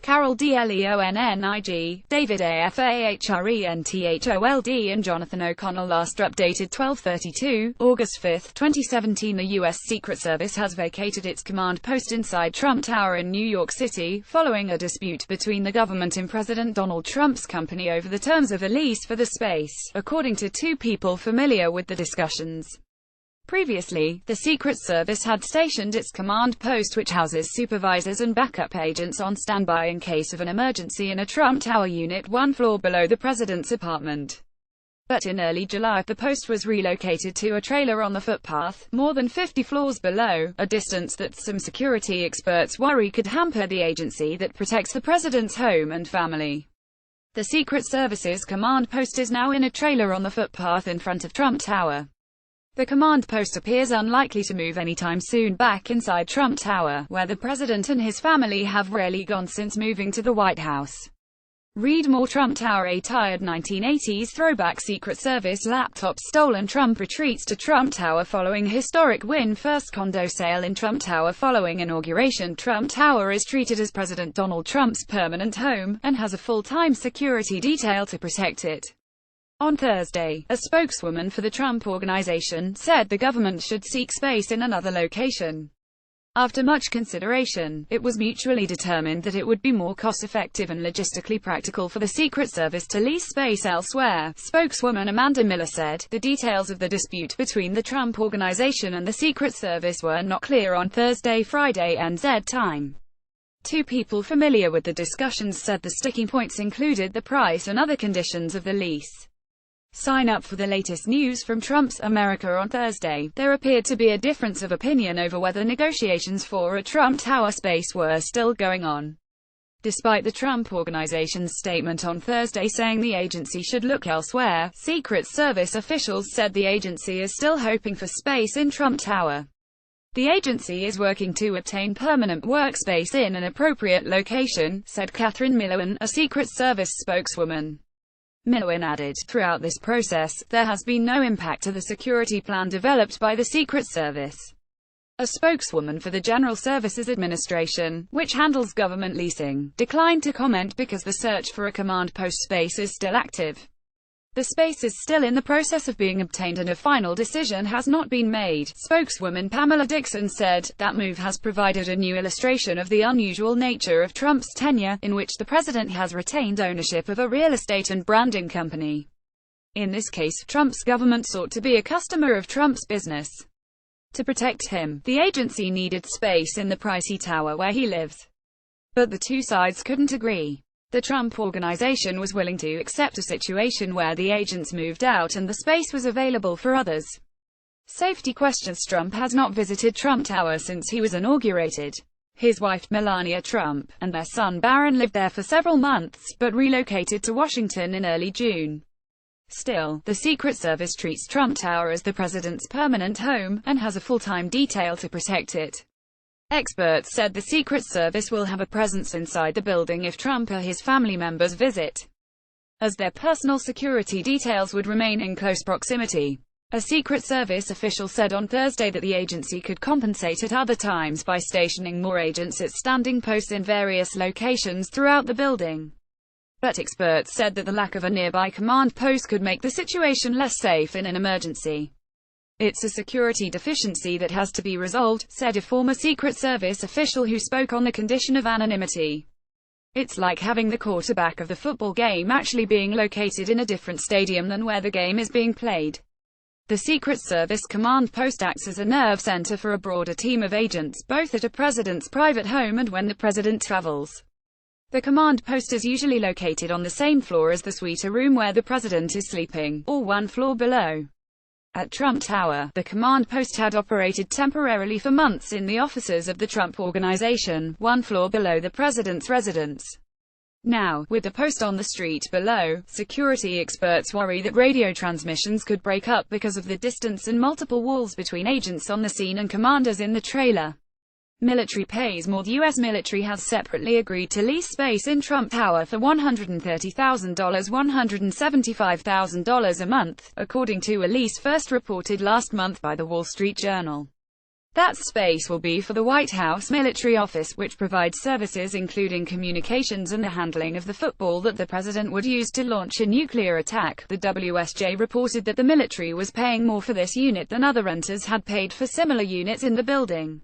Carol Dleonnig, David Afahrentold, and Jonathan O'Connell. Last updated 12:32, August 5, 2017. The U.S. Secret Service has vacated its command post inside Trump Tower in New York City, following a dispute between the government and President Donald Trump's company over the terms of a lease for the space, according to two people familiar with the discussions. Previously, the Secret Service had stationed its command post, which houses supervisors and backup agents, on standby in case of an emergency in a Trump Tower unit one floor below the president's apartment. But in early July, the post was relocated to a trailer on the footpath, more than 50 floors below, a distance that some security experts worry could hamper the agency that protects the president's home and family. The Secret Service's command post is now in a trailer on the footpath in front of Trump Tower. The command post appears unlikely to move anytime soon back inside Trump Tower, where the president and his family have rarely gone since moving to the White House. Read more. Trump Tower, a tired 1980s throwback. Secret Service laptop stolen. Trump retreats to Trump Tower following historic win. First condo sale in Trump Tower following inauguration. Trump Tower is treated as President Donald Trump's permanent home, and has a full-time security detail to protect it. On Thursday, a spokeswoman for the Trump Organization said the government should seek space in another location. After much consideration, it was mutually determined that it would be more cost-effective and logistically practical for the Secret Service to lease space elsewhere, spokeswoman Amanda Miller said. The details of the dispute between the Trump Organization and the Secret Service were not clear on Thursday, Friday NZ time. Two people familiar with the discussions said the sticking points included the price and other conditions of the lease. Sign up for the latest news from Trump's America. On Thursday, there appeared to be a difference of opinion over whether negotiations for a Trump Tower space were still going on. Despite the Trump Organization's statement on Thursday saying the agency should look elsewhere, Secret Service officials said the agency is still hoping for space in Trump Tower. The agency is working to obtain permanent workspace in an appropriate location, said Catherine Millowan, a Secret Service spokeswoman. Millowan added, throughout this process, there has been no impact to the security plan developed by the Secret Service. A spokeswoman for the General Services Administration, which handles government leasing, declined to comment because the search for a command post space is still active. The space is still in the process of being obtained and a final decision has not been made, spokeswoman Pamela Dixon said. That move has provided a new illustration of the unusual nature of Trump's tenure, in which the president has retained ownership of a real estate and branding company. In this case, Trump's government sought to be a customer of Trump's business. To protect him, the agency needed space in the pricey tower where he lives. But the two sides couldn't agree. The Trump Organization was willing to accept a situation where the agents moved out and the space was available for others. Safety questions. Trump has not visited Trump Tower since he was inaugurated. His wife, Melania Trump, and their son Barron lived there for several months, but relocated to Washington in early June. Still, the Secret Service treats Trump Tower as the president's permanent home, and has a full-time detail to protect it. Experts said the Secret Service will have a presence inside the building if Trump or his family members visit, as their personal security details would remain in close proximity. A Secret Service official said on Thursday that the agency could compensate at other times by stationing more agents at standing posts in various locations throughout the building. But experts said that the lack of a nearby command post could make the situation less safe in an emergency. It's a security deficiency that has to be resolved, said a former Secret Service official who spoke on the condition of anonymity. It's like having the quarterback of the football game actually being located in a different stadium than where the game is being played. The Secret Service command post acts as a nerve center for a broader team of agents, both at a president's private home and when the president travels. The command post is usually located on the same floor as the suite, a room where the president is sleeping, or one floor below. At Trump Tower, the command post had operated temporarily for months in the offices of the Trump Organization, one floor below the president's residence. Now, with the post on the street below, security experts worry that radio transmissions could break up because of the distance and multiple walls between agents on the scene and commanders in the trailer. Military pays more. The U.S. military has separately agreed to lease space in Trump Tower for $130,000 $175,000 a month, according to a lease first reported last month by The Wall Street Journal. That space will be for the White House military office, which provides services including communications and the handling of the football that the president would use to launch a nuclear attack. The WSJ reported that the military was paying more for this unit than other renters had paid for similar units in the building.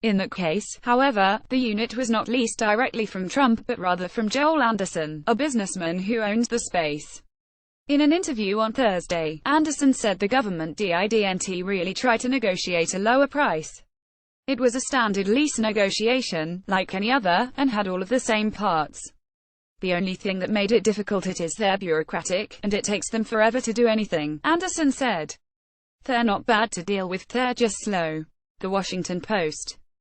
In that case, however, the unit was not leased directly from Trump, but rather from Joel Anderson, a businessman who owns the space. In an interview on Thursday, Anderson said the government didn't really try to negotiate a lower price. It was a standard lease negotiation, like any other, and had all of the same parts. The only thing that made it difficult is they're bureaucratic, and it takes them forever to do anything, Anderson said. They're not bad to deal with, they're just slow. The Washington Post.